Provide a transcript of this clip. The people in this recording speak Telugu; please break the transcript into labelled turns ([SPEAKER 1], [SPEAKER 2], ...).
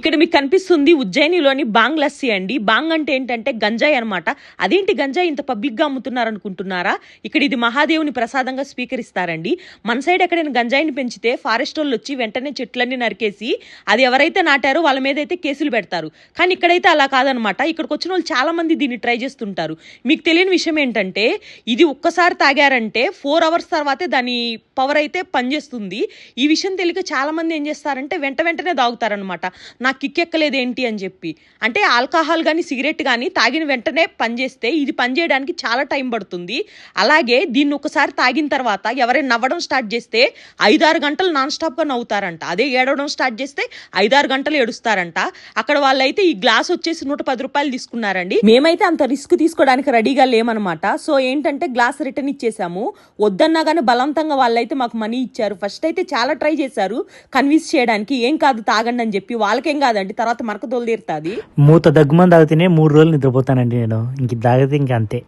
[SPEAKER 1] ఇక్కడ మీకు కనిపిస్తుంది ఉజ్జయినిలోని బాంగ్ లస్సీ అండి. బాంగ్ అంటే ఏంటంటే గంజాయి అనమాట. అదేంటి గంజాయి ఇంత పబ్లిక్ గా అమ్ముతున్నారు అనుకుంటున్నారా? ఇక్కడ ఇది మహాదేవుని ప్రసాదంగా స్వీకరిస్తారండి. మన సైడ్ ఎక్కడైనా గంజాయిని పెంచితే ఫారెస్ట్ వాళ్ళు వచ్చి వెంటనే చెట్లన్నీ నరికేసి అది ఎవరైతే నాటారో వాళ్ళ మీద అయితే కేసులు పెడతారు. కానీ ఇక్కడైతే అలా కాదనమాట. ఇక్కడికి వచ్చిన వాళ్ళు చాలా మంది దీన్ని ట్రై చేస్తుంటారు. మీకు తెలియని విషయం ఏంటంటే ఇది ఒక్కసారి తాగారంటే 4 hours తర్వాతే దాని పవర్ అయితే పనిచేస్తుంది. ఈ విషయం తెలియక చాలా మంది ఏం చేస్తారంటే వెంటనే తాగుతారనమాట. నాకు కిక్ ఎక్కలేదు ఏంటి అని చెప్పి. అంటే ఆల్కహాల్ కానీ సిగరెట్ కానీ తాగిన వెంటనే పనిచేస్తే ఇది పనిచేయడానికి చాలా టైం పడుతుంది. అలాగే దీన్ని ఒకసారి తాగిన తర్వాత ఎవరైనా నవ్వడం స్టార్ట్ చేస్తే 5-6 గంటలు నాన్ స్టాప్గా నవ్వుతారంట. అదే ఏడవడం స్టార్ట్ చేస్తే 5-6 గంటలు ఏడుస్తారంట. అక్కడ వాళ్ళైతే ఈ గ్లాస్ వచ్చేసి 110 రూపాయలు తీసుకున్నారండి. మేమైతే అంత రిస్క్ తీసుకోవడానికి రెడీగా లేమనమాట. సో ఏంటంటే గ్లాస్ రిటర్న్ ఇచ్చేసాము. వద్దన్నా కానీ బలవంతంగా వాళ్ళైతే మాకు మనీ ఇచ్చారు. ఫస్ట్ అయితే చాలా ట్రై చేశారు కన్విన్స్ చేయడానికి, ఏం కాదు తాగండి అని చెప్పి. వాళ్ళకేం కాదండి, తర్వాత మరక తోలు తీరుతుంది.
[SPEAKER 2] మూత దగ్గుమంది తాగితేనే 3 రోజులు నిద్రపోతానండి నేను. ఇంక తాగితే ఇంక అంతే.